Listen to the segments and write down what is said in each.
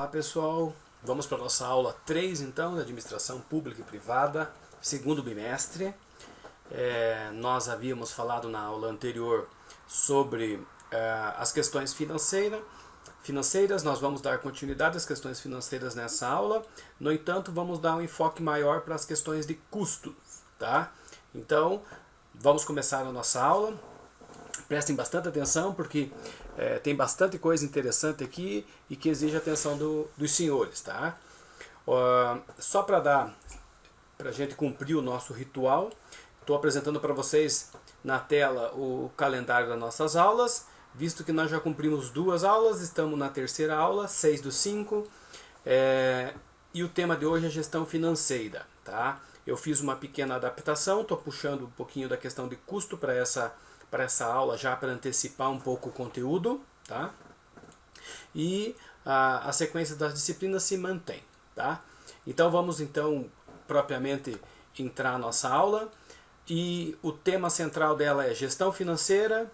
Olá pessoal, vamos para a nossa aula 3 então, de Administração Pública e Privada, segundo bimestre. Nós havíamos falado na aula anterior sobre as questões financeiras, nós vamos dar continuidade às questões financeiras nessa aula. No entanto, vamos dar um enfoque maior para as questões de custos, tá? Então, vamos começar a nossa aula. Prestem bastante atenção porque tem bastante coisa interessante aqui e que exige a atenção dos senhores, tá? Só para a gente cumprir o nosso ritual, estou apresentando para vocês na tela o calendário das nossas aulas, visto que nós já cumprimos 2 aulas, estamos na terceira aula, 6/5, e o tema de hoje é gestão financeira, tá? Eu fiz uma pequena adaptação, estou puxando um pouquinho da questão de custo para essa aula, já para antecipar um pouco o conteúdo, tá? E a sequência das disciplinas se mantém, tá? Então vamos então propriamente entrar na nossa aula, e o tema central dela é gestão financeira,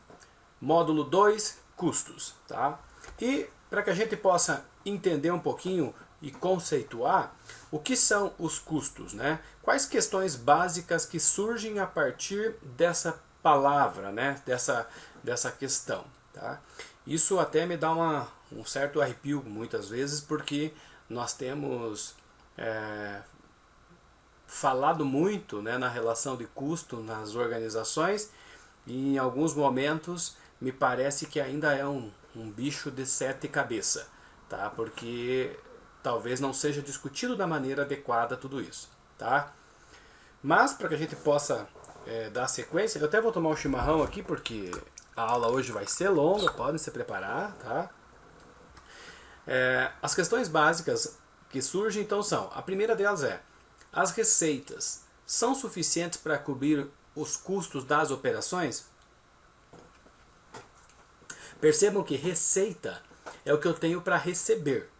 módulo 2, custos, tá? E para que a gente possa entender um pouquinho e conceituar o que são os custos, né? Quais questões básicas que surgem a partir dessa palavra, né? Dessa questão, tá? Isso até me dá um certo arrepio muitas vezes, porque nós temos falado muito, né, na relação de custo nas organizações, e em alguns momentos me parece que ainda é um bicho de 7 cabeças, tá? Porque talvez não seja discutido da maneira adequada tudo isso, tá? Mas para que a gente possa dar sequência, eu até vou tomar um chimarrão aqui porque a aula hoje vai ser longa, podem se preparar, tá? As questões básicas que surgem então são, a primeira delas é: as receitas são suficientes para cobrir os custos das operações? Percebam que receita é o que eu tenho para receber,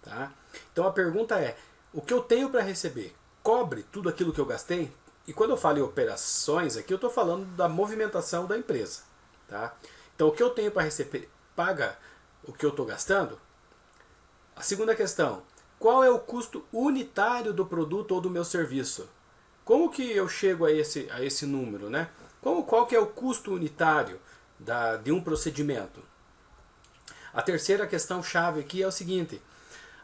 tá? Então a pergunta é, o que eu tenho para receber cobre tudo aquilo que eu gastei? E quando eu falo em operações aqui, eu estou falando da movimentação da empresa, tá? Então o que eu tenho para receber paga o que eu estou gastando? A segunda questão: qual é o custo unitário do produto ou do meu serviço? Como que eu chego a esse número, né? Qual que é o custo unitário de um procedimento? A terceira questão chave aqui é o seguinte: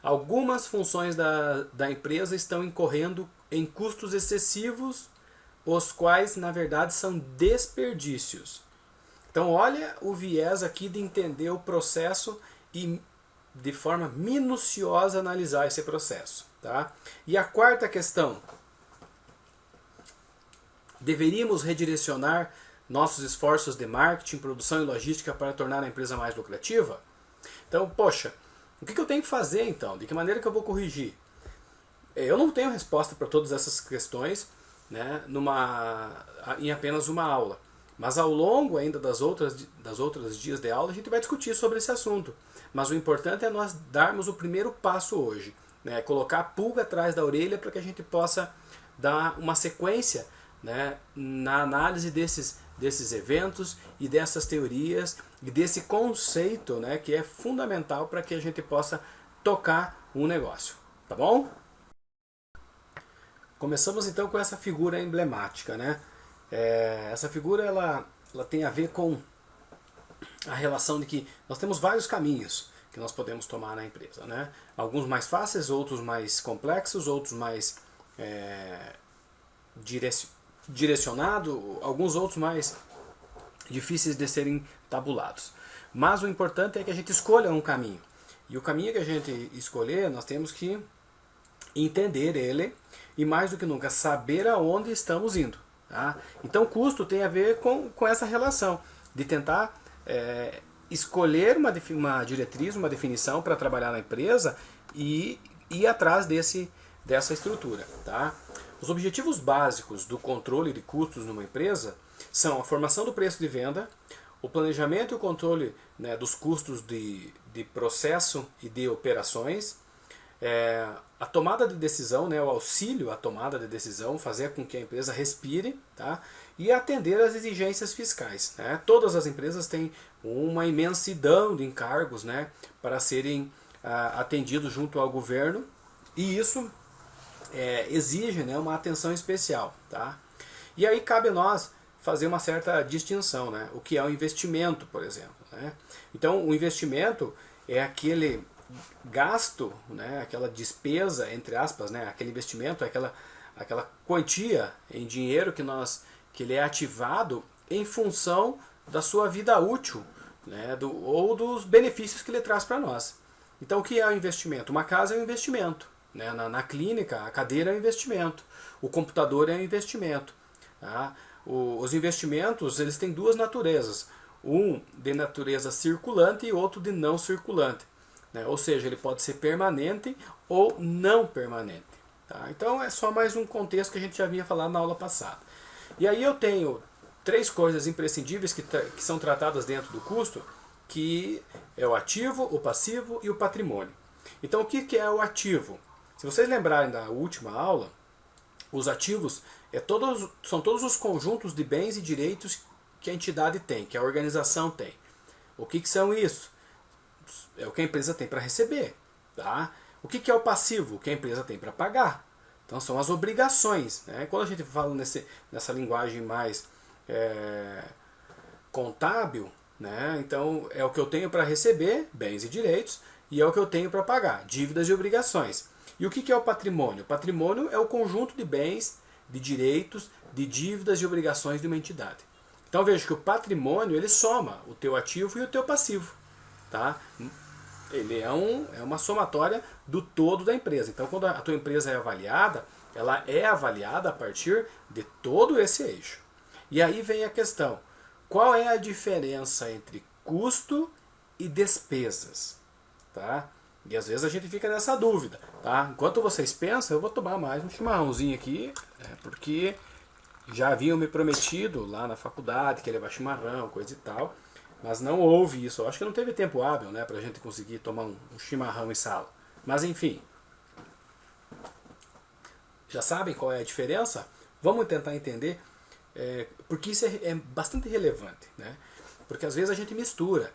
algumas funções da empresa estão incorrendo em custos excessivos, os quais na verdade são desperdícios. Então olha o viés aqui de entender o processo e de forma minuciosa analisar esse processo, tá? E a quarta questão: deveríamos redirecionar nossos esforços de marketing, produção e logística para tornar a empresa mais lucrativa? Então, poxa, o que eu tenho que fazer então? De que maneira que eu vou corrigir? Eu não tenho resposta para todas essas questões, né, em apenas uma aula. Mas ao longo ainda das outras dias de aula a gente vai discutir sobre esse assunto. Mas o importante é nós darmos o primeiro passo hoje, né, colocar a pulga atrás da orelha para que a gente possa dar uma sequência, né, na análise desses eventos e dessas teorias e desse conceito, né, que é fundamental para que a gente possa tocar um negócio, tá bom? Começamos então com essa figura emblemática, né? Essa figura ela tem a ver com a relação de que nós temos vários caminhos que nós podemos tomar na empresa, né? Alguns mais fáceis, outros mais complexos, outros mais direcionados, alguns outros mais difíceis de serem tabulados. Mas o importante é que a gente escolha um caminho. E o caminho que a gente escolher, nós temos que entender ele e, mais do que nunca, saber aonde estamos indo, tá? Então custo tem a ver com essa relação de tentar escolher uma diretriz, uma definição para trabalhar na empresa e ir atrás dessa estrutura, tá? Os objetivos básicos do controle de custos numa empresa são a formação do preço de venda, o planejamento e o controle, né, dos custos de processo e de operações, a tomada de decisão, né, o auxílio à tomada de decisão, fazer com que a empresa respire, tá? E atender às exigências fiscais, né? Todas as empresas têm uma imensidão de encargos, né, para serem atendidos junto ao governo, e isso exige, né, uma atenção especial. Tá? E aí cabe a nós fazer uma certa distinção, né? O que é o investimento, por exemplo. Né? Então, o investimento é aquele gasto, né, aquela despesa, entre aspas, né, aquele investimento, aquela quantia em dinheiro que ele é ativado em função da sua vida útil, né, ou dos benefícios que ele traz para nós. Então, o que é o investimento? Uma casa é um investimento. Né? Na clínica, a cadeira é um investimento. O computador é um investimento. Tá? Os investimentos, eles têm duas naturezas. Um de natureza circulante e outro de não circulante. Né? Ou seja, ele pode ser permanente ou não permanente. Tá? Então é só mais um contexto que a gente já vinha falando na aula passada. E aí eu tenho 3 coisas imprescindíveis que são tratadas dentro do custo, que é o ativo, o passivo e o patrimônio. Então o que é o ativo? Se vocês lembrarem da última aula, os ativos são todos os conjuntos de bens e direitos que a entidade tem, que a organização tem. O que são isso? É o que a empresa tem para receber. Tá? O que é o passivo? O que a empresa tem para pagar. Então são as obrigações. Né? Quando a gente fala nessa linguagem mais contábil, né? Então é o que eu tenho para receber, bens e direitos, e é o que eu tenho para pagar, dívidas e obrigações. E o que é o patrimônio? O patrimônio é o conjunto de bens, de direitos, de dívidas e obrigações de uma entidade. Então veja que o patrimônio ele soma o teu ativo e o teu passivo. Tá? Ele é uma somatória do todo da empresa. Então quando a tua empresa é avaliada, ela é avaliada a partir de todo esse eixo. E aí vem a questão, qual é a diferença entre custo e despesas? Tá? E às vezes a gente fica nessa dúvida. Tá? Enquanto vocês pensam, eu vou tomar mais um chimarrãozinho aqui, porque já haviam me prometido lá na faculdade que ia levar chimarrão, coisa e tal, mas não houve isso. Eu acho que não teve tempo hábil, né, para a gente conseguir tomar um chimarrão em sala. Mas enfim, já sabem qual é a diferença? Vamos tentar entender, porque isso é bastante relevante. Né? Porque às vezes a gente mistura,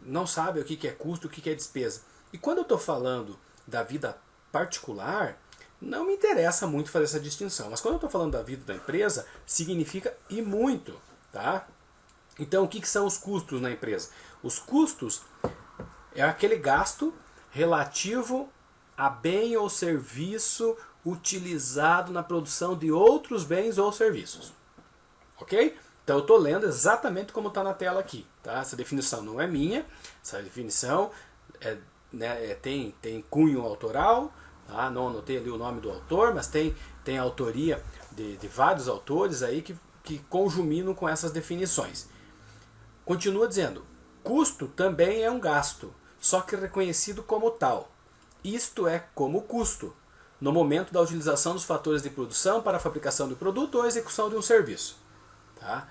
não sabe o que é custo e o que é despesa. E quando eu estou falando da vida particular, não me interessa muito fazer essa distinção. Mas quando eu estou falando da vida da empresa, significa e muito. Tá? Então, o que são os custos na empresa? Os custos é aquele gasto relativo a bem ou serviço utilizado na produção de outros bens ou serviços. Ok? Então eu estou lendo exatamente como está na tela aqui. Tá? Essa definição não é minha, essa definição tem cunho autoral, tá? Não anotei ali o nome do autor, mas tem a autoria de vários autores aí que conjuminam com essas definições. Continua dizendo, custo também é um gasto, só que reconhecido como tal. Isto é como custo, no momento da utilização dos fatores de produção para a fabricação do produto ou execução de um serviço. Tá?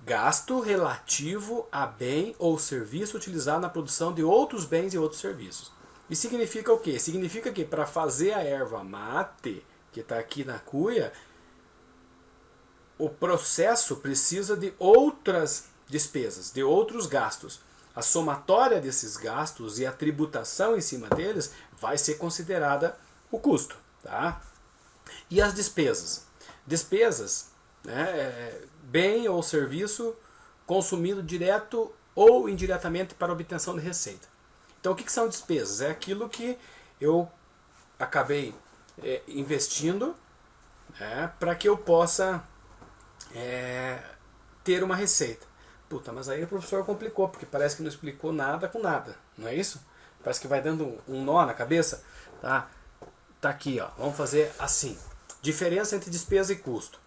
Gasto relativo a bem ou serviço utilizado na produção de outros bens e outros serviços. E significa o quê? Significa que para fazer a erva mate, que está aqui na cuia, o processo precisa de outras despesas, de outros gastos. A somatória desses gastos e a tributação em cima deles vai ser considerada o custo. Tá? E as despesas? Despesas, né, bem ou serviço consumido direto ou indiretamente para obtenção de receita. Então o que são despesas? É aquilo que eu acabei investindo, para que eu possa ter uma receita. Puta, mas aí o professor complicou, porque parece que não explicou nada com nada, não é isso? Parece que vai dando um nó na cabeça. Tá aqui, ó. Vamos fazer assim. Diferença entre despesa e custo.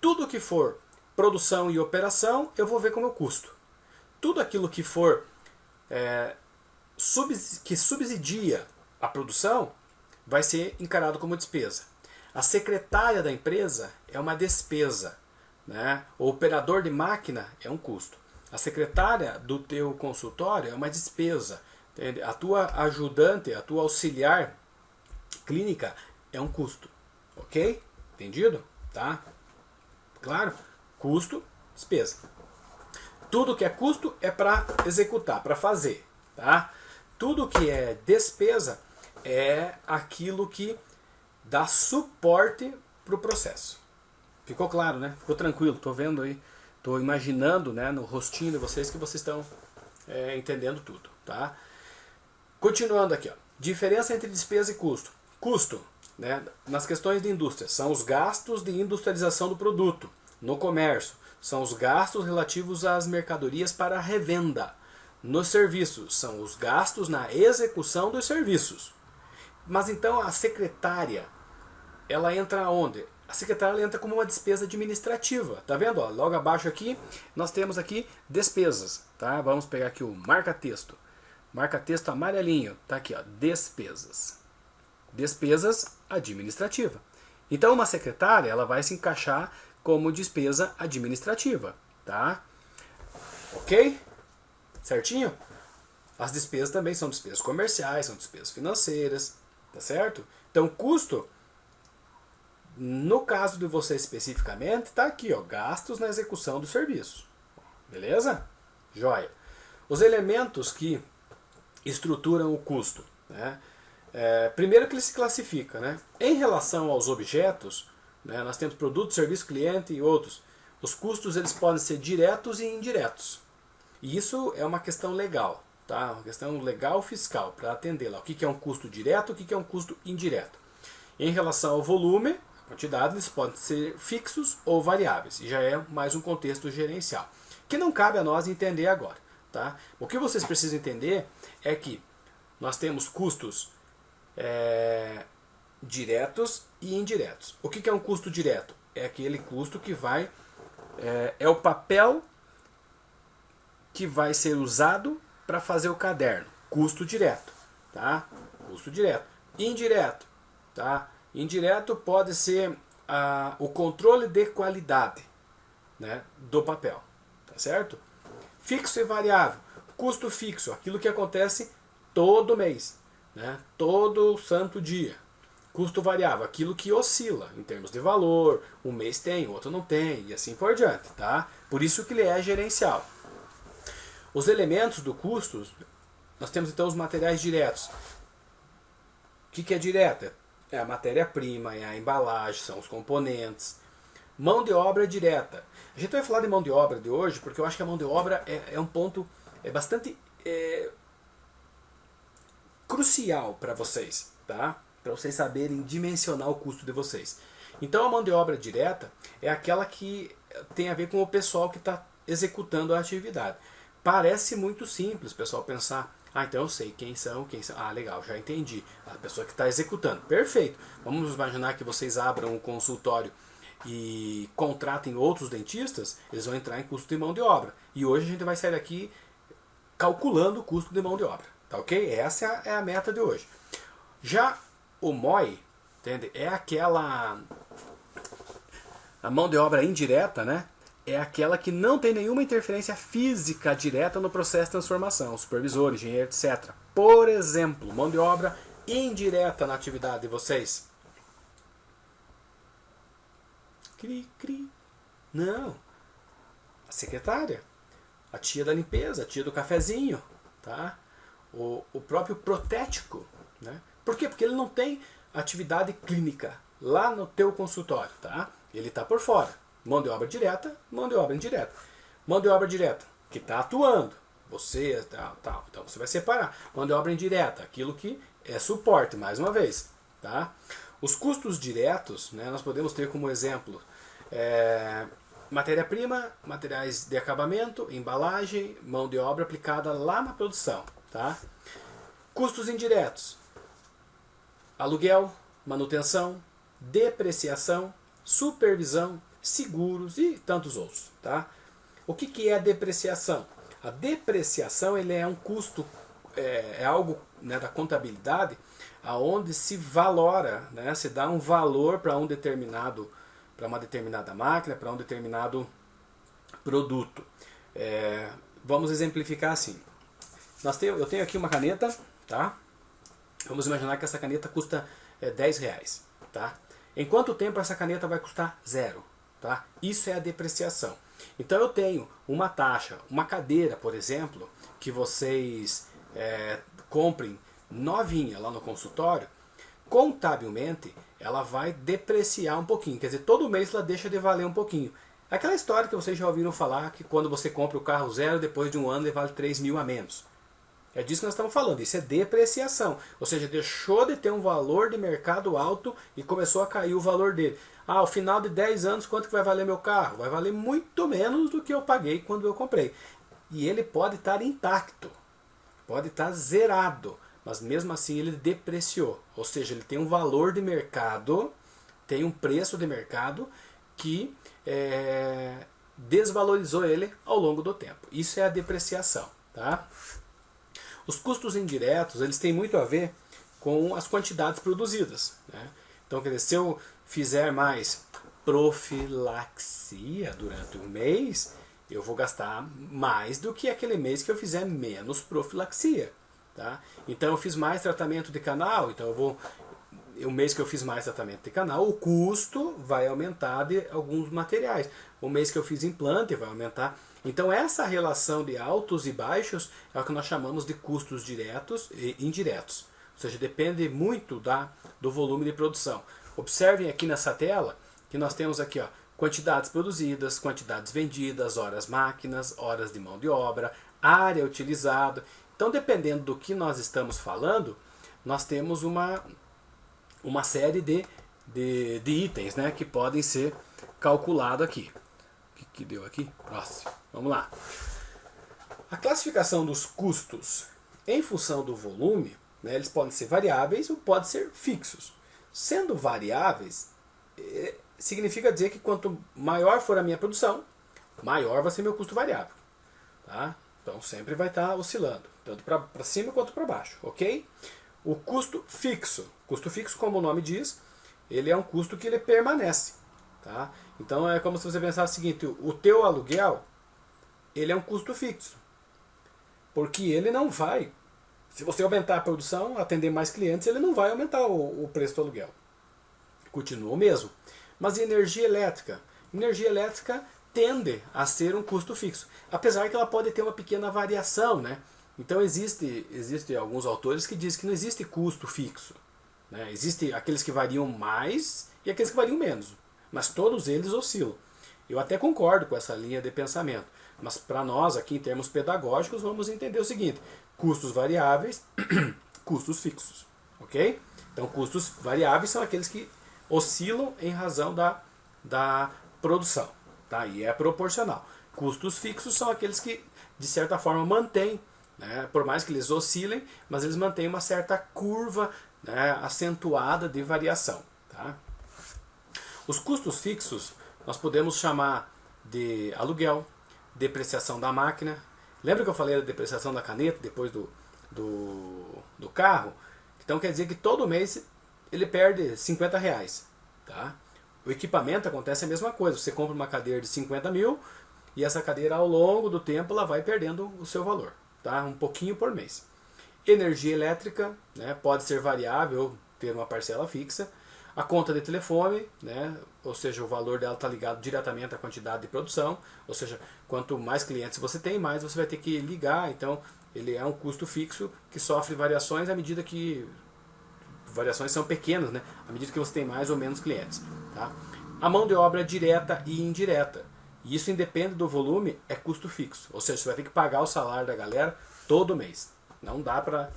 Tudo que for produção e operação, eu vou ver como custo. Tudo aquilo que for que subsidia a produção, vai ser encarado como despesa. A secretária da empresa é uma despesa. Né? O operador de máquina é um custo. A secretária do teu consultório é uma despesa. Entende? A tua ajudante, a tua auxiliar clínica é um custo. Ok? Entendido? Tá? Claro? Custo, despesa. Tudo que é custo é para executar, para fazer. Tá? Tudo que é despesa é aquilo que dá suporte para o processo. Ficou claro, né? Ficou tranquilo, estou vendo aí, estou imaginando, né, no rostinho de vocês que vocês estão entendendo tudo, tá? Continuando aqui, ó. Diferença entre despesa e custo. Custo, né, nas questões de indústria, são os gastos de industrialização do produto. No comércio, são os gastos relativos às mercadorias para revenda. Nos serviços, são os gastos na execução dos serviços. Mas então a secretária, ela entra onde? A secretária ela entra como uma despesa administrativa. Tá vendo? Ó, logo abaixo aqui, nós temos aqui despesas. Tá? Vamos pegar aqui o marca-texto. Marca-texto amarelinho. Tá aqui, ó, despesas. Despesas administrativa. Então uma secretária ela vai se encaixar como despesa administrativa. Tá? Ok? Certinho? As despesas também são despesas comerciais, são despesas financeiras. Tá certo? Então custo, no caso de você especificamente, está aqui, ó, gastos na execução do serviço. Beleza? Joia. Os elementos que estruturam o custo, né? Primeiro que ele se classifica, né? Em relação aos objetos, né, nós temos produto, serviço, cliente e outros. Os custos eles podem ser diretos e indiretos. E isso é uma questão legal, tá? Uma questão legal fiscal para atender lá. O que é um custo direto, o que é um custo indireto. Em relação ao volume, quantidade, eles podem ser fixos ou variáveis. E já é mais um contexto gerencial, que não cabe a nós entender agora. Tá? O que vocês precisam entender é que nós temos custos diretos e indiretos. O que é um custo direto? É aquele custo que vai... é o papel que vai ser usado para fazer o caderno. Custo direto. Tá? Custo direto. Indireto. Tá? Indireto pode ser o controle de qualidade, né, do papel, tá certo? Fixo e variável. Custo fixo, aquilo que acontece todo mês, né, todo santo dia. Custo variável, aquilo que oscila em termos de valor, um mês tem, outro não tem, e assim por diante. Tá? Por isso que ele é gerencial. Os elementos do custo, nós temos então os materiais diretos. O que é direto? É a matéria-prima, é a embalagem, são os componentes. Mão de obra direta. A gente vai falar de mão de obra de hoje porque eu acho que a mão de obra é um ponto bastante crucial para vocês, tá? Para vocês saberem dimensionar o custo de vocês. Então a mão de obra direta é aquela que tem a ver com o pessoal que está executando a atividade. Parece muito simples, pessoal, pensar... Ah, então eu sei quem são. Ah, legal, já entendi. A pessoa que está executando. Perfeito. Vamos imaginar que vocês abram um consultório e contratem outros dentistas, eles vão entrar em custo de mão de obra. E hoje a gente vai sair daqui calculando o custo de mão de obra. Tá ok? Essa é a meta de hoje. Já o MOI, entende? É aquela... A mão de obra indireta, né? É aquela que não tem nenhuma interferência física direta no processo de transformação, supervisor, engenheiro, etc. Por exemplo, mão de obra indireta na atividade de vocês. Cri, cri. Não. A secretária, a tia da limpeza, a tia do cafezinho, tá? O próprio protético, né? Por quê? Porque ele não tem atividade clínica lá no teu consultório, tá? Ele está por fora. Mão de obra direta, mão de obra indireta. Mão de obra direta, que está atuando. Você, tal. Então você vai separar. Mão de obra indireta, aquilo que é suporte, mais uma vez. Tá? Os custos diretos, né, nós podemos ter como exemplo matéria-prima, materiais de acabamento, embalagem, mão de obra aplicada lá na produção. Tá? Custos indiretos. Aluguel, manutenção, depreciação, supervisão, seguros e tantos outros. Tá? O que é a depreciação? A depreciação ele é um custo, é algo, né, da contabilidade, aonde se valora, né, se dá um valor para uma determinada máquina, para um determinado produto. Vamos exemplificar assim. Eu tenho aqui uma caneta, tá? Vamos imaginar que essa caneta custa R$10. Tá? Em quanto tempo essa caneta vai custar? Zero. Tá? Isso é a depreciação. Então eu tenho uma taxa, uma cadeira, por exemplo, que vocês comprem novinha lá no consultório, contabilmente ela vai depreciar um pouquinho, quer dizer, todo mês ela deixa de valer um pouquinho. Aquela história que vocês já ouviram falar, que quando você compra o carro zero, depois de um ano ele vale 3 mil a menos. É disso que nós estamos falando, isso é depreciação, ou seja, deixou de ter um valor de mercado alto e começou a cair o valor dele. Ao final de 10 anos, quanto que vai valer meu carro? Vai valer muito menos do que eu paguei quando eu comprei. E ele pode estar intacto, pode estar zerado, mas mesmo assim ele depreciou, ou seja, ele tem um valor de mercado, tem um preço de mercado que desvalorizou ele ao longo do tempo. Isso é a depreciação, tá? Os custos indiretos, eles têm muito a ver com as quantidades produzidas, né? Então, quer dizer, se eu fizer mais profilaxia durante um mês, eu vou gastar mais do que aquele mês que eu fizer menos profilaxia, tá? Então, eu fiz mais tratamento de canal, então o mês que eu fiz mais tratamento de canal, o custo vai aumentar de alguns materiais. O mês que eu fiz implante vai aumentar. Então essa relação de altos e baixos é o que nós chamamos de custos diretos e indiretos. Ou seja, depende muito do volume de produção. Observem aqui nessa tela que nós temos aqui, ó, quantidades produzidas, quantidades vendidas, horas máquinas, horas de mão de obra, área utilizada. Então, dependendo do que nós estamos falando, nós temos uma série de itens, né, que podem ser calculados aqui. O que deu aqui? Próximo. Vamos lá. A classificação dos custos em função do volume, né, eles podem ser variáveis ou podem ser fixos. Sendo variáveis, significa dizer que quanto maior for a minha produção, maior vai ser meu custo variável. Tá? Então sempre vai estar oscilando, tanto para cima quanto para baixo, ok? O custo fixo, como o nome diz, ele é um custo que ele permanece. Tá? Então é como se você pensasse o seguinte, o teu aluguel, ele é um custo fixo. Porque ele não vai, se você aumentar a produção, atender mais clientes, ele não vai aumentar o preço do aluguel. Continua o mesmo. Mas e energia elétrica? Energia elétrica tende a ser um custo fixo. Apesar que ela pode ter uma pequena variação, né? Então existe alguns autores que dizem que não existe custo fixo, né? Existem aqueles que variam mais e aqueles que variam menos. Mas todos eles oscilam. Eu até concordo com essa linha de pensamento. Mas para nós, aqui em termos pedagógicos, vamos entender o seguinte. Custos variáveis, custos fixos. Ok? Então custos variáveis são aqueles que oscilam em razão da produção. Tá? E é proporcional. Custos fixos são aqueles que, de certa forma, mantêm, né? Por mais que eles oscilem, mas eles mantêm uma certa curva, né, acentuada de variação. Tá? Os custos fixos nós podemos chamar de aluguel, depreciação da máquina. Lembra que eu falei da depreciação da caneta depois do carro? Então quer dizer que todo mês ele perde 50 reais. Tá? O equipamento acontece a mesma coisa. Você compra uma cadeira de 50 mil e essa cadeira ao longo do tempo ela vai perdendo o seu valor. Tá? Um pouquinho por mês. Energia elétrica, né, pode ser variável ou ter uma parcela fixa. A conta de telefone, né, ou seja, o valor dela está ligado diretamente à quantidade de produção. Ou seja, quanto mais clientes você tem, mais você vai ter que ligar. Então ele é um custo fixo que sofre variações à medida que... variações são pequenas, né, à medida que você tem mais ou menos clientes. Tá? A mão de obra direta e indireta. E isso independe do volume, é custo fixo. Ou seja, você vai ter que pagar o salário da galera todo mês. Não dá para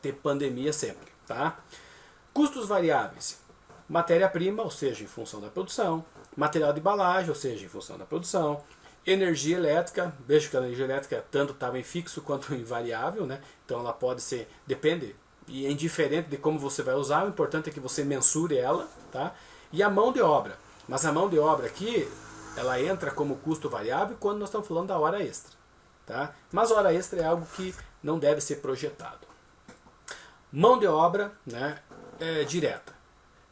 ter pandemia sempre. Tá? Custos variáveis. Matéria-prima, ou seja, em função da produção. Material de embalagem, ou seja, em função da produção. Energia elétrica. Veja que a energia elétrica tanto estava em fixo quanto em variável. Né? Então ela pode ser, depende, e é indiferente de como você vai usar. O importante é que você mensure ela. Tá? E a mão de obra. Mas a mão de obra aqui, ela entra como custo variável quando nós estamos falando da hora extra. Tá? Mas a hora extra é algo que não deve ser projetado. Mão de obra, né, direta.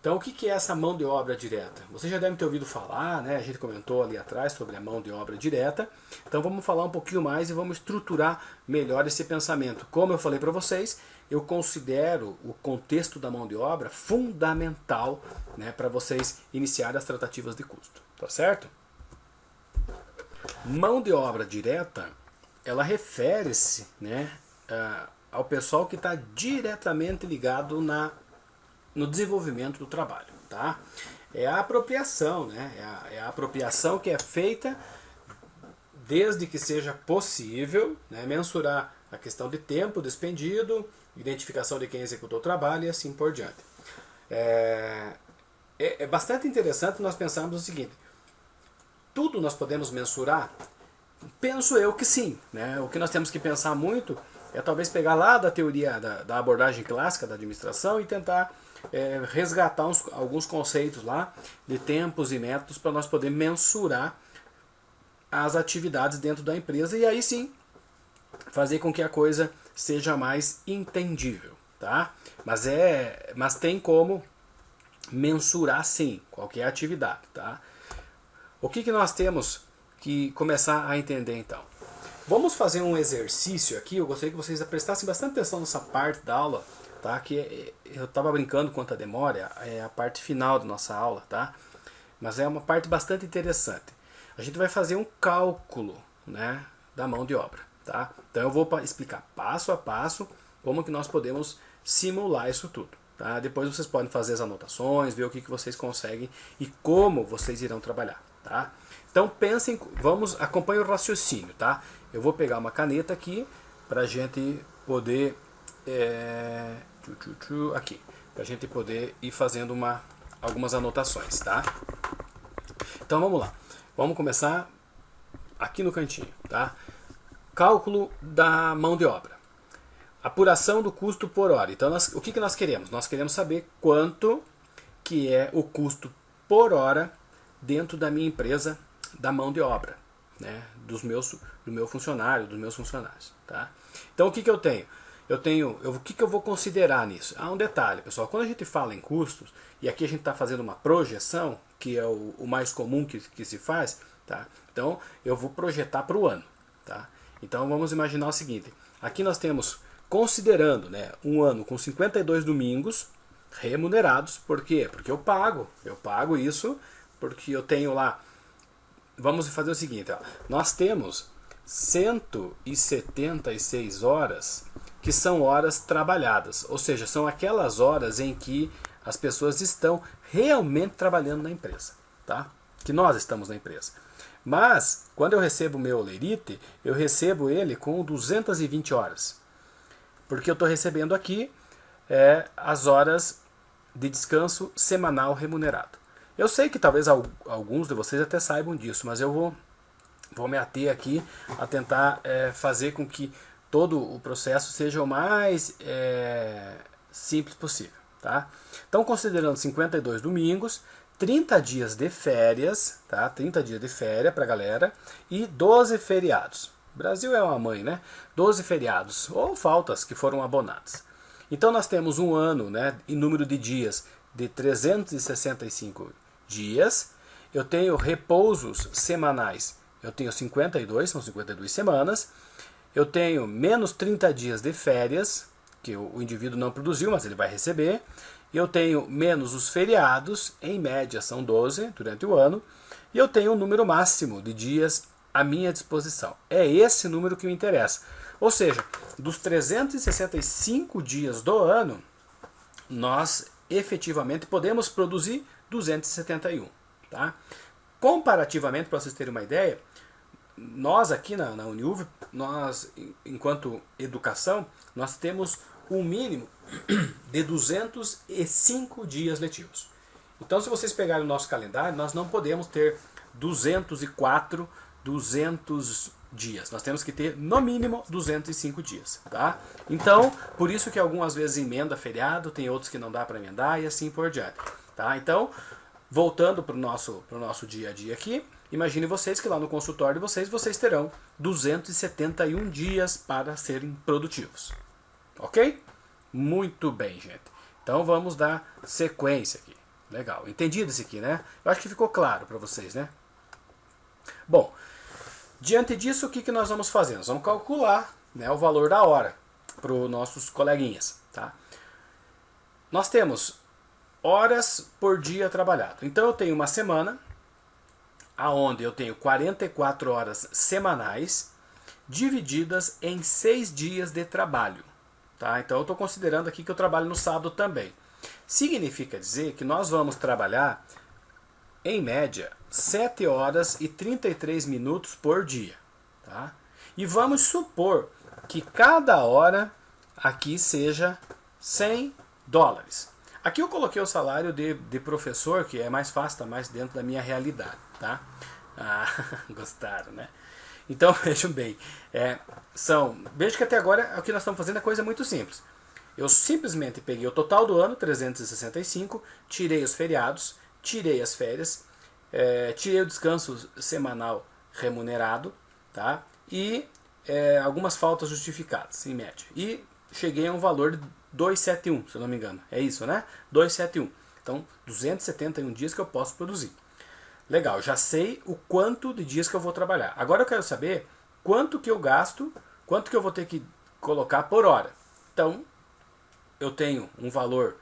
Então o que é essa mão de obra direta? Você já deve ter ouvido falar, né, a gente comentou ali atrás sobre a mão de obra direta. Então vamos falar um pouquinho mais e vamos estruturar melhor esse pensamento. Como eu falei para vocês, eu considero o contexto da mão de obra fundamental, né, para vocês iniciarem as tratativas de custo. Tá certo? Mão de obra direta, ela refere-se, né, ao pessoal que está diretamente ligado no desenvolvimento do trabalho, tá? É a apropriação, né? É a apropriação que é feita desde que seja possível, né, mensurar a questão de tempo despendido, identificação de quem executou o trabalho e assim por diante. É bastante interessante nós pensarmos o seguinte: tudo nós podemos mensurar? Penso eu que sim, né? O que nós temos que pensar muito é talvez pegar lá da teoria da abordagem clássica da administração e tentar resgatar alguns conceitos lá de tempos e métodos para nós poder mensurar as atividades dentro da empresa e aí sim fazer com que a coisa seja mais entendível, tá? Mas tem como mensurar sim qualquer atividade, tá? O que nós temos que começar a entender então? Vamos fazer um exercício aqui. Eu gostaria que vocês prestassem bastante atenção nessa parte da aula, tá? Que eu estava brincando quanto a demora, é a parte final da nossa aula, tá? Mas é uma parte bastante interessante. A gente vai fazer um cálculo, né, da mão de obra, tá? Então eu vou explicar passo a passo como que nós podemos simular isso tudo, tá? Depois vocês podem fazer as anotações, ver o que vocês conseguem e como vocês irão trabalhar, tá? Então pensem, acompanhem o raciocínio, tá? Eu vou pegar uma caneta aqui para a gente poder aqui, para a gente poder ir fazendo algumas anotações, tá? Então vamos lá. Vamos começar aqui no cantinho, tá? Cálculo da mão de obra. Apuração do custo por hora. Então o que nós queremos? Nós queremos saber quanto que é o custo por hora dentro da minha empresa da mão de obra, né? Do meu funcionário, dos meus funcionários, tá? Então o que eu tenho? O que eu vou considerar nisso? Um detalhe, pessoal. Quando a gente fala em custos, e aqui a gente está fazendo uma projeção, que é o mais comum que se faz, tá? Então eu vou projetar para o ano, tá? Então vamos imaginar o seguinte: aqui nós temos, considerando, né, um ano com 52 domingos remunerados. Por quê? Porque eu pago isso, porque eu tenho lá. Vamos fazer o seguinte, ó. Nós temos 176 horas que são horas trabalhadas, ou seja, são aquelas horas em que as pessoas estão realmente trabalhando na empresa, tá? Que nós estamos na empresa. Mas, quando eu recebo o meu Olerite, eu recebo ele com 220 horas. Porque eu estou recebendo aqui as horas de descanso semanal remunerado. Eu sei que talvez alguns de vocês até saibam disso, mas eu vou me ater aqui a tentar fazer com que todo o processo seja o mais simples possível, tá? Então, considerando 52 domingos, 30 dias de férias, tá? 30 dias de férias para a galera e 12 feriados. O Brasil é uma mãe, né? 12 feriados ou faltas que foram abonadas. Então nós temos um ano, né, em número de dias de 365 dias. Eu tenho repousos semanais. Eu tenho 52, são 52 semanas. Eu tenho menos 30 dias de férias, que o indivíduo não produziu, mas ele vai receber. Eu tenho menos os feriados, em média são 12 durante o ano. E eu tenho um número máximo de dias à minha disposição. É esse número que me interessa. Ou seja, dos 365 dias do ano, nós efetivamente podemos produzir 271. Tá? Comparativamente, para vocês terem uma ideia, nós aqui na Uniuv, nós, enquanto educação, nós temos um mínimo de 205 dias letivos. Então, se vocês pegarem o nosso calendário, nós não podemos ter 204, 200 dias. Nós temos que ter, no mínimo, 205 dias. Tá? Então, por isso que algumas vezes emenda feriado, tem outros que não dá para emendar e assim por diante. Tá? Então, voltando para o nosso dia a dia aqui, imagine vocês que lá no consultório de vocês terão 271 dias para serem produtivos. Ok? Muito bem, gente. Então vamos dar sequência aqui. Legal. Entendido isso aqui, né? Eu acho que ficou claro para vocês, né? Bom, diante disso, o que nós vamos fazer? Nós vamos calcular, né, o valor da hora para os nossos coleguinhas. Tá? Nós temos horas por dia trabalhado. Então eu tenho uma semana aonde eu tenho 44 horas semanais divididas em 6 dias de trabalho. Tá? Então eu estou considerando aqui que eu trabalho no sábado também. Significa dizer que nós vamos trabalhar, em média, 7 horas e 33 minutos por dia. Tá? E vamos supor que cada hora aqui seja 100 dólares. Aqui eu coloquei o salário de professor, que é mais fácil, está mais dentro da minha realidade. Tá? Ah, gostaram, né? Então, vejam bem, veja que até agora o que nós estamos fazendo é coisa muito simples. Eu simplesmente peguei o total do ano, 365, tirei os feriados, tirei as férias, tirei o descanso semanal remunerado, tá? E algumas faltas justificadas, em média. E cheguei a um valor de 271, se eu não me engano. É isso, né? 271. Então, 271 dias que eu posso produzir. Legal, já sei o quanto de dias que eu vou trabalhar. Agora eu quero saber quanto que eu gasto, quanto que eu vou ter que colocar por hora. Então, eu tenho um valor,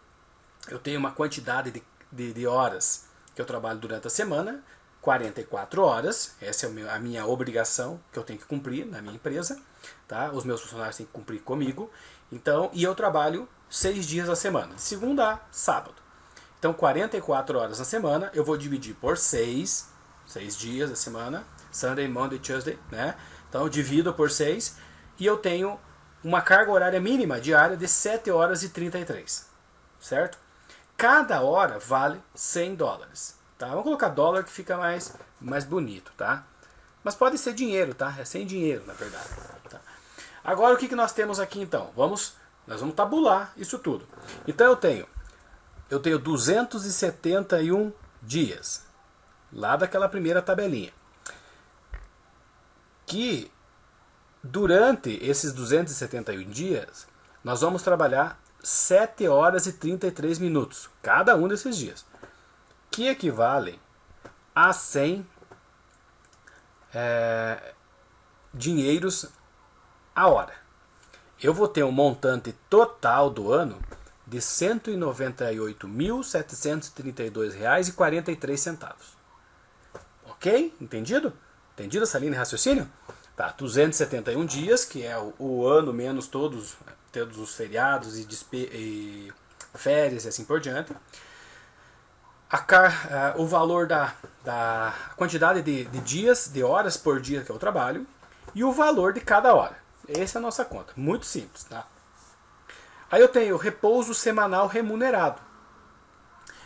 eu tenho uma quantidade de horas que eu trabalho durante a semana, 44 horas, essa é a minha obrigação que eu tenho que cumprir na minha empresa, tá? Os meus funcionários têm que cumprir comigo, então, e eu trabalho 6 dias a semana, de segunda a sábado. Então, 44 horas na semana, eu vou dividir por 6 dias da semana, Sunday, Monday, Tuesday, né? Então, eu divido por 6 e eu tenho uma carga horária mínima diária de 7 horas e 33, certo? Cada hora vale 100 dólares, tá? Vamos colocar dólar que fica mais bonito, tá? Mas pode ser dinheiro, tá? É sem dinheiro, na verdade. Tá? Agora, o que nós temos aqui, então? Nós vamos tabular isso tudo. Então, eu tenho 271 dias, lá daquela primeira tabelinha, que durante esses 271 dias, nós vamos trabalhar 7 horas e 33 minutos, cada um desses dias, que equivalem a 100 dinheiros a hora. Eu vou ter um montante total do ano de R$ 198.732,43. Ok? Entendido? Entendido essa linha de raciocínio? Tá, 271 dias, que é o ano menos todos os feriados e férias e assim por diante. O valor da quantidade de dias, de horas por dia que eu trabalho, e o valor de cada hora. Essa é a nossa conta. Muito simples, tá? Aí eu tenho repouso semanal remunerado.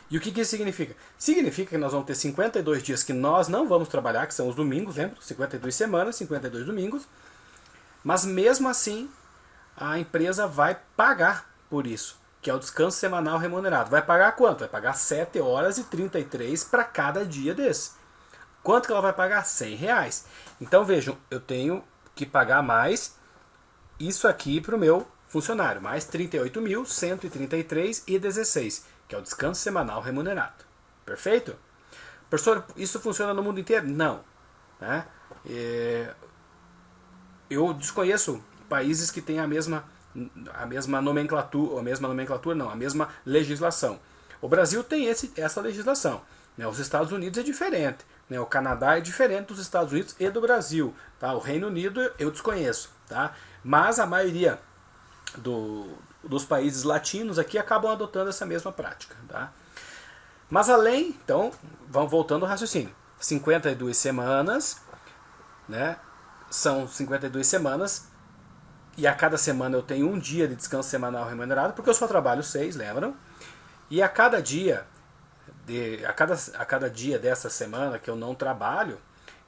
E o que isso significa? Significa que nós vamos ter 52 dias que nós não vamos trabalhar, que são os domingos, lembra? 52 semanas, 52 domingos. Mas mesmo assim, a empresa vai pagar por isso, que é o descanso semanal remunerado. Vai pagar quanto? Vai pagar 7 horas e 33 para cada dia desse. Quanto que ela vai pagar? R$100. Então vejam, eu tenho que pagar mais isso aqui para o meu funcionário, mais 38.133,16, que é o descanso semanal remunerado. Perfeito? Professor, isso funciona no mundo inteiro? Não. Né? Eu desconheço países que têm a mesma nomenclatura, a mesma legislação. O Brasil tem essa legislação. Né? Os Estados Unidos é diferente. Né? O Canadá é diferente dos Estados Unidos e do Brasil. Tá? O Reino Unido eu desconheço. Tá? Mas a maioria dos países latinos aqui acabam adotando essa mesma prática. Tá? Mas além, então, vamos voltando ao raciocínio. 52 semanas, né? São 52 semanas, e a cada semana eu tenho um dia de descanso semanal remunerado, porque eu só trabalho 6, lembram? E a cada dia dessa semana que eu não trabalho,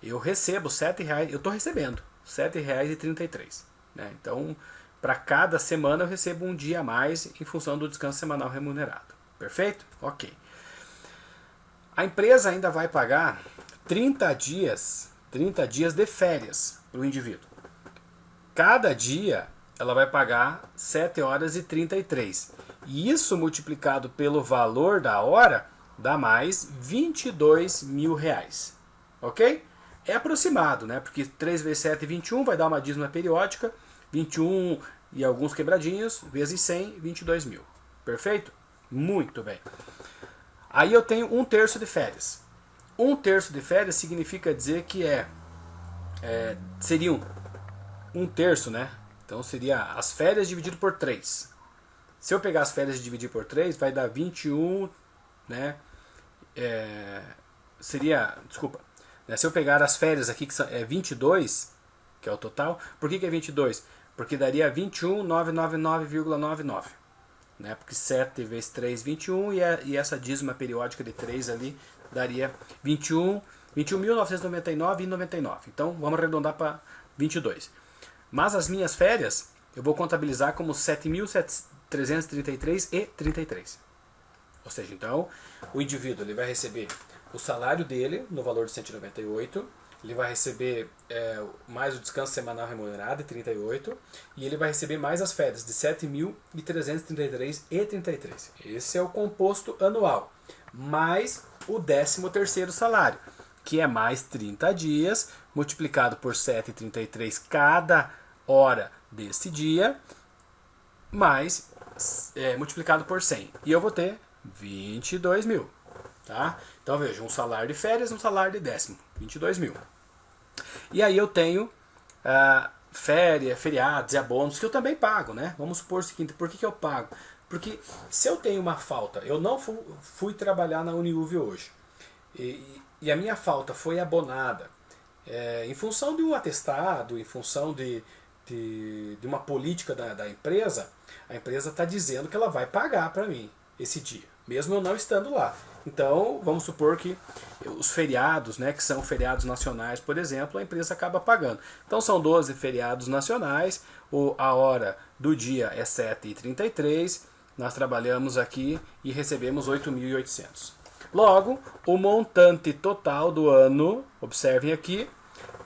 eu recebo R$7, eu estou recebendo R$7,33. Né? Então, para cada semana eu recebo um dia a mais em função do descanso semanal remunerado. Perfeito? Ok. A empresa ainda vai pagar 30 dias de férias para o indivíduo. Cada dia ela vai pagar 7 horas e 33. E isso multiplicado pelo valor da hora dá mais R$22 mil. Ok? É aproximado, né? Porque 3 vezes 7 é 21, vai dar uma dízima periódica. 21 e alguns quebradinhos, vezes 100, 22 mil. Perfeito? Muito bem. Aí eu tenho 1/3 de férias. 1/3 de férias significa dizer que seriam 1/3, né? Então seria as férias dividido por 3. Se eu pegar as férias e dividir por 3, vai dar 21, né? Desculpa. Né? Se eu pegar as férias aqui, que é 22, que é o total, por que é 22? Porque daria 21.999,99. Né? Porque 7 vezes 3, 21, e essa dízima periódica de 3 ali daria 21.999,99. Então vamos arredondar para 22. Mas as minhas férias eu vou contabilizar como 7.333,33. Ou seja, então o indivíduo ele vai receber o salário dele no valor de 198, ele vai receber mais o descanso semanal remunerado de 38, e ele vai receber mais as férias de 7.333,33. Esse é o composto anual, mais o 13º salário, que é mais 30 dias, multiplicado por 7,33 cada hora desse dia, mais multiplicado por 100. E eu vou ter 22 mil. Tá? Então veja, um salário de férias, um salário de 10º, 22 mil. E aí eu tenho férias, feriados e abonos que eu também pago, né? Vamos supor o seguinte, por que eu pago? Porque se eu tenho uma falta, eu não fui trabalhar na Uniuv hoje, e a minha falta foi abonada em função de um atestado, em função de uma política da empresa, a empresa está dizendo que ela vai pagar para mim esse dia, mesmo eu não estando lá. Então, vamos supor que os feriados, né, que são feriados nacionais, por exemplo, a empresa acaba pagando. Então, são 12 feriados nacionais, a hora do dia é 7h33, nós trabalhamos aqui e recebemos 8.800. Logo, o montante total do ano, observem aqui,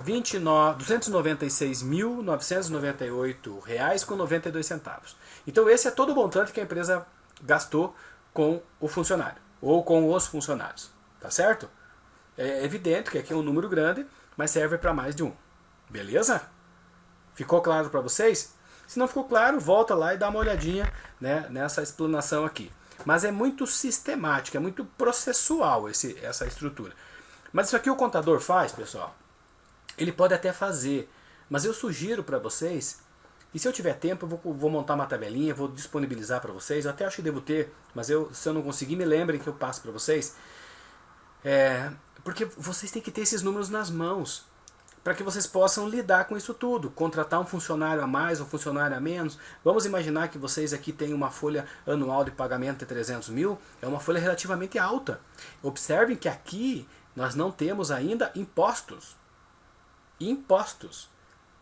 R$ 296.998,92. Então, esse é todo o montante que a empresa gastou com o funcionário ou com os funcionários, tá certo? É evidente que aqui é um número grande, mas serve para mais de um. Beleza? Ficou claro para vocês? Se não ficou claro, volta lá e dá uma olhadinha, né, nessa explanação aqui. Mas é muito sistemática, é muito processual essa estrutura. Mas isso aqui o contador faz, pessoal. Ele pode até fazer, mas eu sugiro para vocês. E se eu tiver tempo, eu vou montar uma tabelinha, vou disponibilizar para vocês. Eu até acho que devo ter, mas se eu não conseguir, me lembrem que eu passo para vocês. Porque vocês têm que ter esses números nas mãos, para que vocês possam lidar com isso tudo. Contratar um funcionário a mais, um funcionário a menos. Vamos imaginar que vocês aqui têm uma folha anual de pagamento de 300 mil. É uma folha relativamente alta. Observem que aqui nós não temos ainda impostos.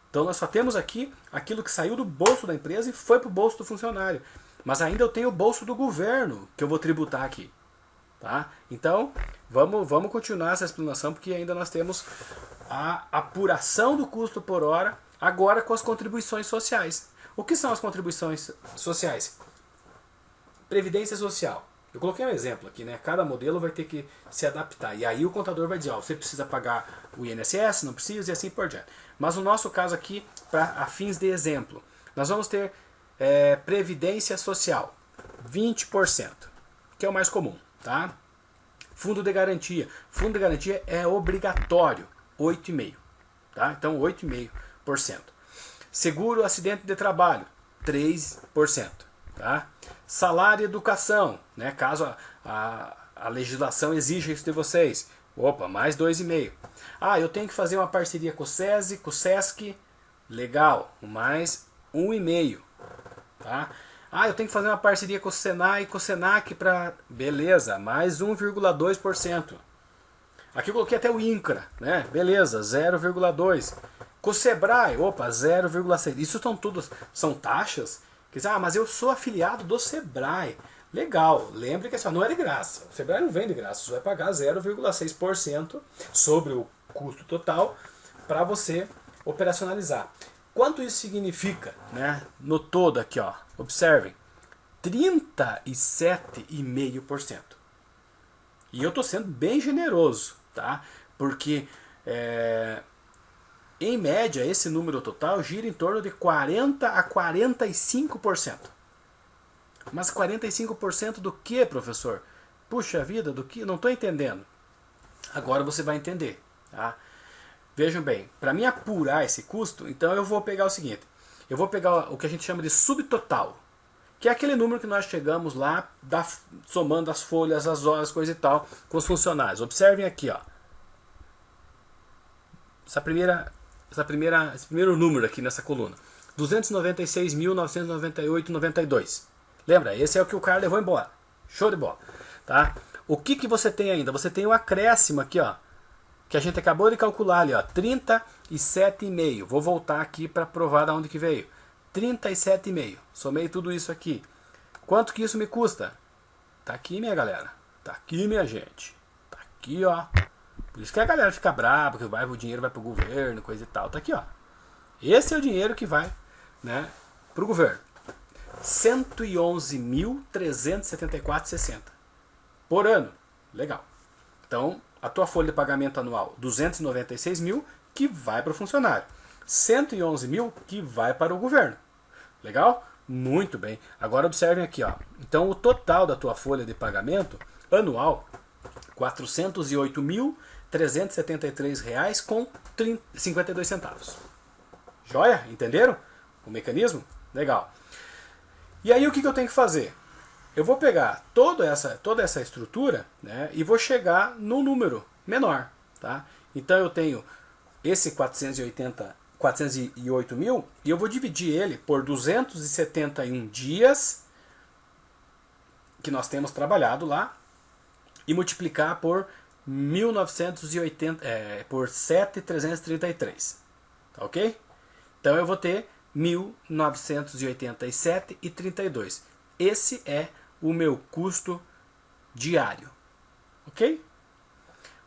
Então nós só temos aqui aquilo que saiu do bolso da empresa e foi para o bolso do funcionário. Mas ainda eu tenho o bolso do governo que eu vou tributar aqui. Tá? Então vamos continuar essa explanação, porque ainda nós temos a apuração do custo por hora, agora com as contribuições sociais. O que são as contribuições sociais? Previdência social. Eu coloquei um exemplo aqui, né? Cada modelo vai ter que se adaptar. E aí o contador vai dizer, ó, você precisa pagar o INSS, não precisa, e assim por diante. Mas no nosso caso aqui, a fins de exemplo, nós vamos ter Previdência Social, 20%, que é o mais comum. Tá? Fundo de garantia. Fundo de garantia é obrigatório, 8,5%. Tá? Então 8,5%. Seguro acidente de trabalho, 3%. Tá? Salário e educação, né? Caso a legislação exija isso de vocês. Opa, mais 2,5%. Ah, eu tenho que fazer uma parceria com o SESI, com o SESC. Legal, mais 1,5%. Tá? Ah, eu tenho que fazer uma parceria com o Senai e com o Senac para... Beleza, mais 1,2%. Aqui eu coloquei até o INCRA, né? Beleza, 0,2%. Com o Sebrae, opa, 0,6%. Isso são taxas que dizem, mas eu sou afiliado do Sebrae. Legal, lembre que não é de graça. O Sebrae não vem de graça, você vai pagar 0,6% sobre o custo total para você operacionalizar. Quanto isso significa, né? No todo aqui, ó, observem, 37,5%. E eu estou sendo bem generoso, tá? Porque em média esse número total gira em torno de 40% a 45%. Mas 45% do que, professor? Puxa vida, do que? Não estou entendendo. Agora você vai entender, tá? vejam bem, para mim apurar esse custo, então eu vou pegar o seguinte, eu vou pegar o que a gente chama de subtotal, que é aquele número que nós chegamos lá, somando as folhas, as horas, coisa e tal, com os funcionários. Observem aqui, ó, esse primeiro número aqui nessa coluna, 296.998,92. Lembra? Esse é o que o cara levou embora. Show de bola. Tá? O que você tem ainda? Você tem o acréscimo aqui, ó, que a gente acabou de calcular ali, ó, 37,5. Vou voltar aqui para provar de onde que veio. 37,5. Somei tudo isso aqui. Quanto que isso me custa? Tá aqui, minha galera. Tá aqui, minha gente. Tá aqui, ó. Por isso que a galera fica brava, que o dinheiro vai pro governo, coisa e tal. Tá aqui, ó. Esse é o dinheiro que vai, né, pro governo. 111.374,60 por ano. Legal. Então, a tua folha de pagamento anual, 296 mil, que vai para o funcionário. 111 mil, que vai para o governo. Legal? Muito bem. Agora observem aqui, ó. Então, o total da tua folha de pagamento anual, R$ 408.373 com 52 centavos. Joia? Entenderam o mecanismo? Legal. E aí o que eu tenho que fazer? Eu vou pegar toda essa estrutura, né, e vou chegar num número menor. Tá? Então eu tenho esse 408 mil e eu vou dividir ele por 271 dias que nós temos trabalhado lá e multiplicar por 7.333. Tá ok? Então eu vou ter 1.987,32. Esse é o meu custo diário. Ok?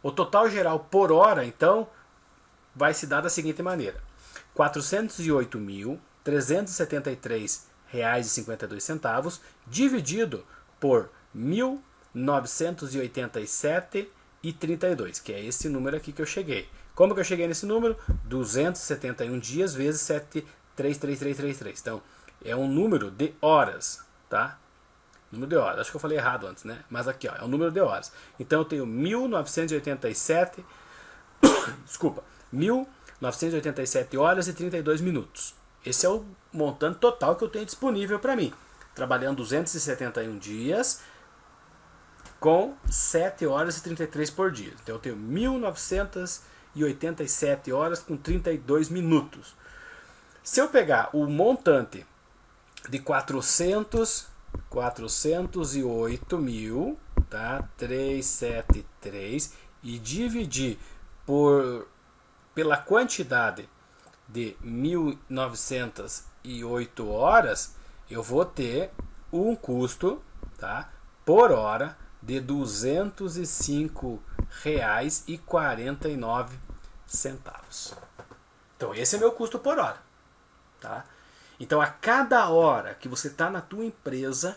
O total geral por hora, então, vai se dar da seguinte maneira. R$ 408.373,52 dividido por 1.987,32, que é esse número aqui que eu cheguei. Como que eu cheguei nesse número? 271 dias vezes 7,33333. Então, é um número de horas, tá? Número de horas. Acho que eu falei errado antes, né? Mas aqui, ó, é um número de horas. Então, eu tenho 1987, desculpa, 1987 horas e 32 minutos. Esse é o montante total que eu tenho disponível para mim. Trabalhando 271 dias com 7 horas e 33 por dia. Então, eu tenho 1987 horas com 32 minutos. Se eu pegar o montante de 408 mil, tá? 373 e dividir pela quantidade de 1908 horas, eu vou ter um custo, tá, por hora de R$ 205,49. Então esse é meu custo por hora, tá? Então a cada hora que você está na tua empresa,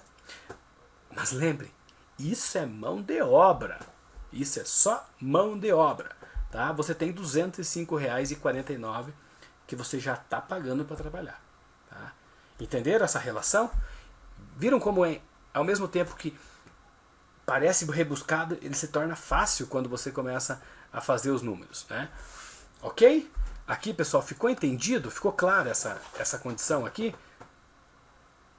mas lembre, isso é mão de obra, isso é só mão de obra, tá? Você tem R$ 205,49 que você já está pagando para trabalhar, tá? Entenderam essa relação? Viram como é, ao mesmo tempo que parece rebuscado, ele se torna fácil quando você começa a fazer os números, né? Ok? Aqui, pessoal, ficou entendido? Ficou clara essa condição aqui?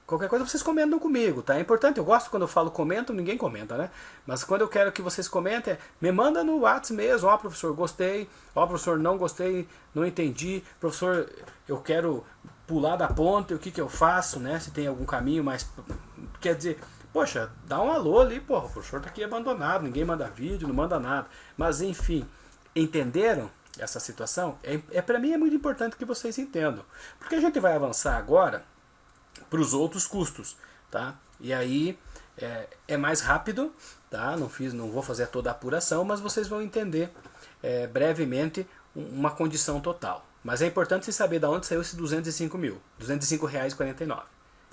Qualquer coisa vocês comentam comigo, tá? É importante, eu gosto quando eu falo comento, ninguém comenta, né? Mas quando eu quero que vocês comentem, me manda no WhatsApp mesmo. Ó, professor, gostei. Ó, professor, não gostei, não entendi. Professor, eu quero pular da ponte, o que eu faço, né? Se tem algum caminho mais... Quer dizer, poxa, dá um alô ali, porra, o professor tá aqui abandonado, ninguém manda vídeo, não manda nada. Mas, enfim, entenderam essa situação? Para mim é muito importante que vocês entendam. Porque a gente vai avançar agora para os outros custos, tá? E aí é mais rápido, tá? Não vou fazer toda a apuração, mas vocês vão entender brevemente uma condição total. Mas é importante você saber de onde saiu esse 205 mil, R$ 205,49.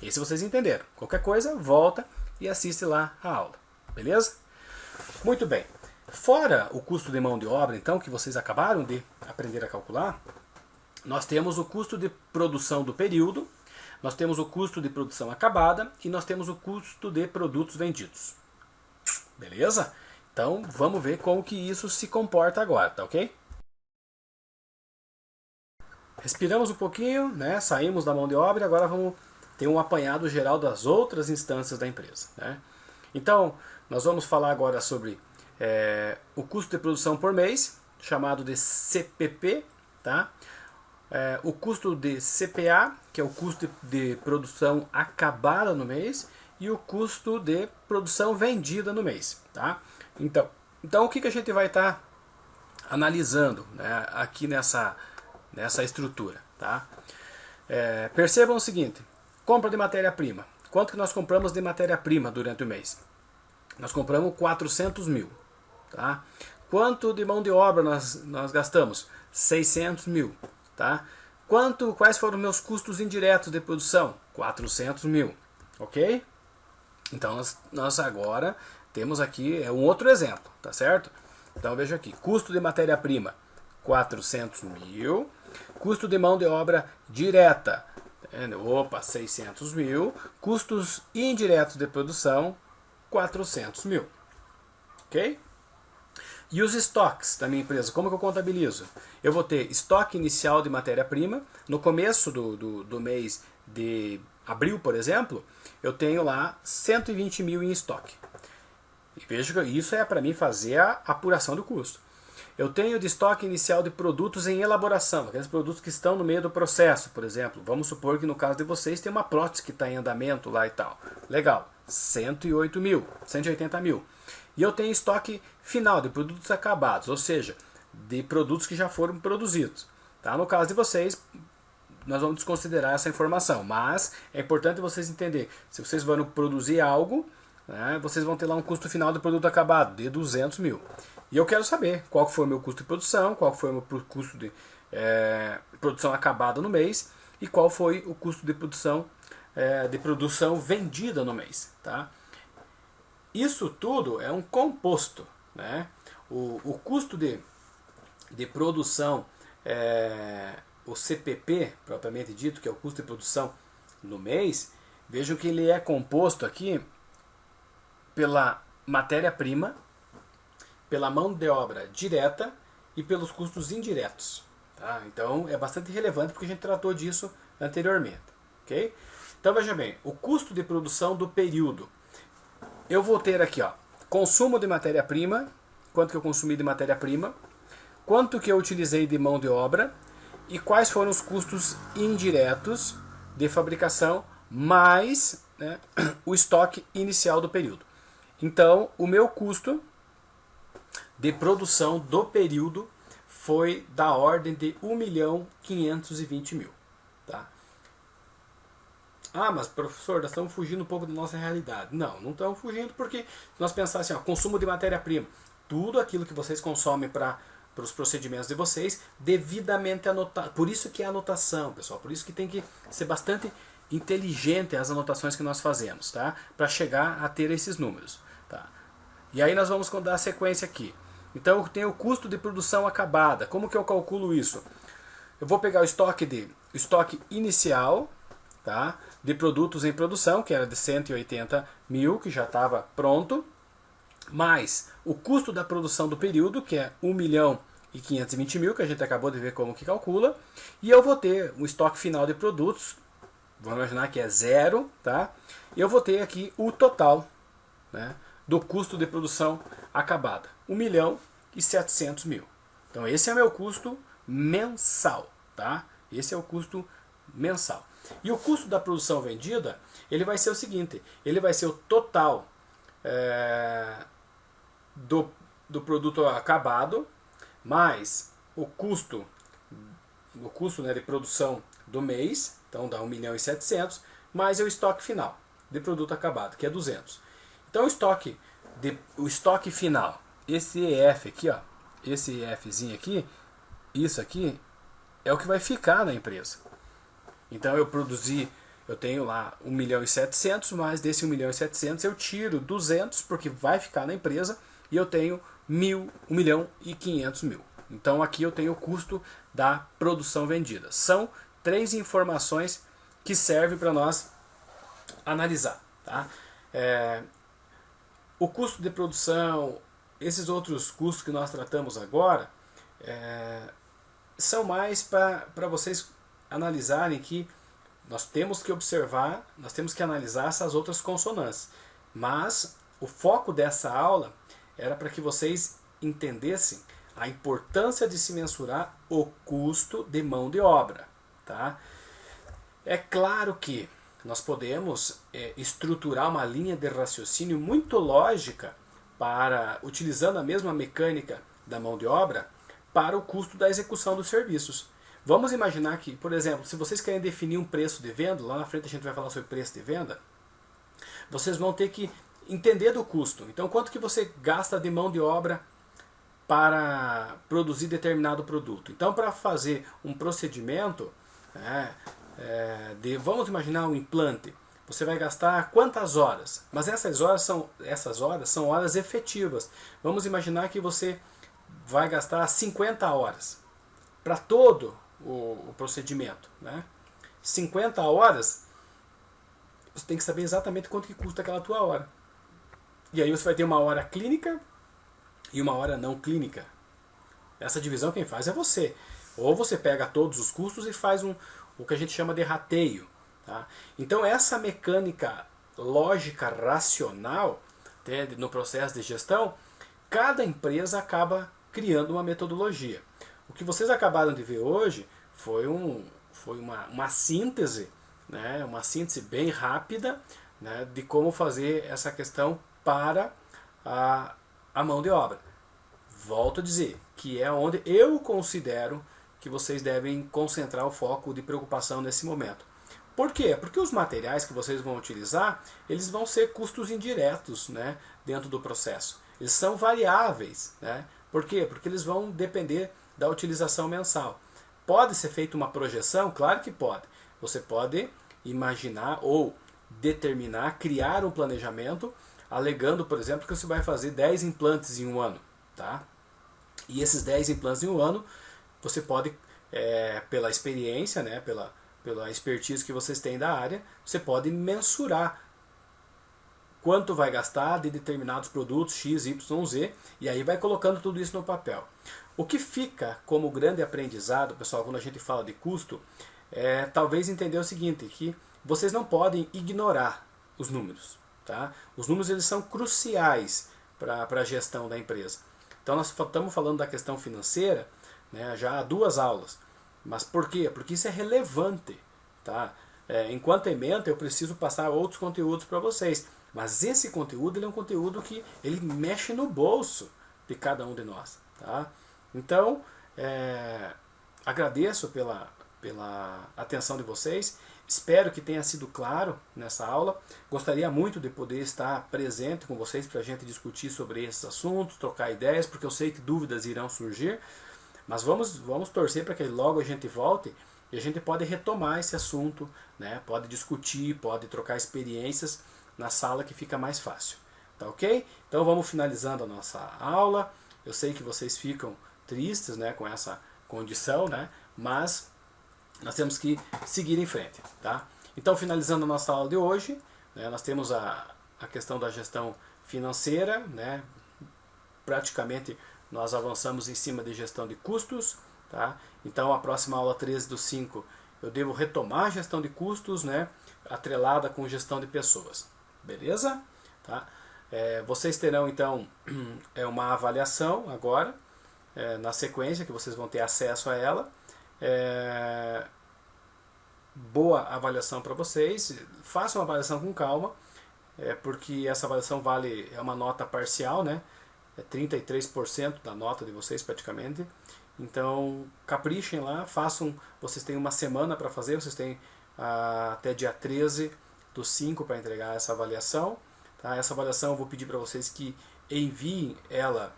Esse vocês entenderam. Qualquer coisa, volta e assiste lá a aula, beleza? Muito bem. Fora o custo de mão de obra, então, que vocês acabaram de aprender a calcular, nós temos o custo de produção do período, nós temos o custo de produção acabada e nós temos o custo de produtos vendidos. Beleza? Então, vamos ver como que isso se comporta agora, tá ok? respiramos um pouquinho, né? Saímos da mão de obra e agora vamos ter um apanhado geral das outras instâncias da empresa, né? Então, nós vamos falar agora sobre o custo de produção por mês, chamado de CPP, tá? O custo de CPA, que é o custo de produção acabada no mês, e o custo de produção vendida no mês, tá? Então o que a gente vai estar analisando, né, aqui nessa estrutura, tá? Percebam o seguinte: compra de matéria-prima. Quanto que nós compramos de matéria-prima durante o mês? Nós compramos 400 mil. Tá? Quanto de mão de obra nós gastamos? 600 mil. Tá? Quais foram os meus custos indiretos de produção? 400 mil. Ok? Então nós agora temos aqui um outro exemplo. Tá certo? Então veja aqui: custo de matéria-prima 400 mil. Custo de mão de obra direta, 600 mil. Custos indiretos de produção 400 mil. Ok? E os estoques da minha empresa, como que eu contabilizo? Eu vou ter estoque inicial de matéria-prima. No começo do mês de abril, por exemplo, eu tenho lá 120 mil em estoque. E veja que isso é para mim fazer a apuração do custo. Eu tenho de estoque inicial de produtos em elaboração, aqueles produtos que estão no meio do processo, por exemplo. Vamos supor que no caso de vocês tem uma prótese que está em andamento lá e tal. Legal, 108 mil, 180 mil. E eu tenho estoque final de produtos acabados, ou seja, de produtos que já foram produzidos. Tá? No caso de vocês, nós vamos desconsiderar essa informação, mas é importante vocês entenderem. Se vocês vão produzir algo, né, vocês vão ter lá um custo final do produto acabado de 200 mil. E eu quero saber qual foi o meu custo de produção, qual foi o meu custo de produção acabada no mês e qual foi o custo de produção vendida no mês. Tá? Isso tudo é um composto. Né? O custo de produção, o CPP, propriamente dito, que é o custo de produção no mês, vejam que ele é composto aqui pela matéria-prima, pela mão de obra direta e pelos custos indiretos. Tá? Então é bastante relevante porque a gente tratou disso anteriormente. Okay? Então veja bem, o custo de produção do período. Eu vou ter aqui, ó, consumo de matéria-prima, quanto que eu consumi de matéria-prima, quanto que eu utilizei de mão de obra e quais foram os custos indiretos de fabricação mais, né, o estoque inicial do período. Então o meu custo de produção do período foi da ordem de 1.520.000. Tá? Ah, mas professor, nós estamos fugindo um pouco da nossa realidade. Não estamos fugindo porque nós pensamos assim, consumo de matéria-prima, tudo aquilo que vocês consomem para os procedimentos de vocês, devidamente anotado. Por isso que é anotação, pessoal, por isso que tem que ser bastante inteligente as anotações que nós fazemos, tá? Para chegar a ter esses números. Tá? E aí nós vamos dar a sequência aqui. Então eu tenho o custo de produção acabada. Como que eu calculo isso? Eu vou pegar o estoque inicial, tá, de produtos em produção, que era de 180 mil, que já estava pronto, mais o custo da produção do período, que é 1.520.000, que a gente acabou de ver como que calcula, e eu vou ter um estoque final de produtos, vamos imaginar que é zero, tá? E eu vou ter aqui o total, né, do custo de produção acabada, 1.700.000. Então esse é o meu custo mensal, tá? Esse é o custo mensal. E o custo da produção vendida, ele vai ser o seguinte, ele vai ser o total do produto acabado, mais o custo né, de produção do mês, então dá 1.700.000, mais o estoque final de produto acabado, que é 200. Então o estoque final, esse EF aqui, ó, esse EFzinho aqui, isso aqui é o que vai ficar na empresa. Então eu tenho lá 1.700.000, mas desse 1.700.000 eu tiro 200 porque vai ficar na empresa e eu tenho 1.500.000. Então aqui eu tenho o custo da produção vendida. São 3 informações que servem para nós analisar. Tá? O custo de produção, esses outros custos que nós tratamos agora, são mais para vocês analisarem que nós temos que observar, nós temos que analisar essas outras consonâncias. Mas o foco dessa aula era para que vocês entendessem a importância de se mensurar o custo de mão de obra. Tá? É claro que nós podemos estruturar uma linha de raciocínio muito lógica para, utilizando a mesma mecânica da mão de obra, para o custo da execução dos serviços. Vamos imaginar que, por exemplo, se vocês querem definir um preço de venda, lá na frente a gente vai falar sobre preço de venda, vocês vão ter que entender do custo. Então, quanto que você gasta de mão de obra para produzir determinado produto? Então, para fazer um procedimento, vamos imaginar um implante, você vai gastar quantas horas? Mas essas horas são horas efetivas. Vamos imaginar que você vai gastar 50 horas para todo o procedimento. Né? 50 horas, você tem que saber exatamente quanto que custa aquela tua hora. E aí você vai ter uma hora clínica e uma hora não clínica. Essa divisão quem faz é você. Ou você pega todos os custos e faz o que a gente chama de rateio. Tá? Então essa mecânica lógica racional no processo de gestão, cada empresa acaba criando uma metodologia. O que vocês acabaram de ver hoje foi uma síntese, né, uma síntese bem rápida, né, de como fazer essa questão para a mão de obra. Volto a dizer que é onde eu considero que vocês devem concentrar o foco de preocupação nesse momento. Por quê? Porque os materiais que vocês vão utilizar, eles vão ser custos indiretos, né, dentro do processo. Eles são variáveis. Né? Por quê? Porque eles vão depender da utilização mensal. Pode ser feita uma projeção? Claro que pode. Você pode imaginar ou determinar, criar um planejamento, alegando, por exemplo, que você vai fazer 10 implantes em um ano. Tá? E esses 10 implantes em um ano, você pode, pela experiência, né, pela expertise que vocês têm da área, você pode mensurar quanto vai gastar de determinados produtos X, Y, Z, e aí vai colocando tudo isso no papel. O que fica como grande aprendizado, pessoal, quando a gente fala de custo, é talvez entender o seguinte, que vocês não podem ignorar os números. Tá? Os números eles são cruciais para a gestão da empresa. Então nós estamos falando da questão financeira, né, já há 2 aulas. Mas por quê? Porque isso é relevante. Tá? Enquanto ementa, eu preciso passar outros conteúdos para vocês. Mas esse conteúdo ele é um conteúdo que ele mexe no bolso de cada um de nós. Tá? Então, agradeço pela atenção de vocês. Espero que tenha sido claro nessa aula. Gostaria muito de poder estar presente com vocês para a gente discutir sobre esses assuntos, trocar ideias, porque eu sei que dúvidas irão surgir. Mas vamos torcer para que logo a gente volte e a gente pode retomar esse assunto, né? Pode discutir, pode trocar experiências na sala que fica mais fácil. Tá ok? Então vamos finalizando a nossa aula. Eu sei que vocês ficam tristes, né, com essa condição, né? Mas nós temos que seguir em frente. Tá? Então finalizando a nossa aula de hoje, né, nós temos a questão da gestão financeira, né? Praticamente nós avançamos em cima de gestão de custos. Tá? Então a próxima aula 13/5 eu devo retomar a gestão de custos, né, atrelada com gestão de pessoas. Beleza? Tá? Vocês terão então uma avaliação agora, na sequência, que vocês vão ter acesso a ela. Boa avaliação para vocês. Façam uma avaliação com calma, porque essa avaliação é uma nota parcial, né? 33% da nota de vocês praticamente. Então caprichem lá, vocês têm uma semana para fazer, vocês têm até dia 13/5 para entregar essa avaliação. Tá? Essa avaliação eu vou pedir para vocês que enviem ela,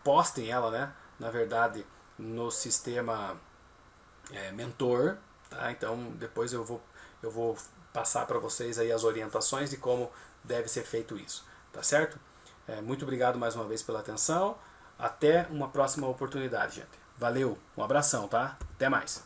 postem ela, né, na verdade, no sistema Mentor. Tá? Então depois eu vou passar para vocês aí as orientações de como deve ser feito isso. Tá certo? Muito obrigado mais uma vez pela atenção. Até uma próxima oportunidade, gente. Valeu, um abração, tá? Até mais.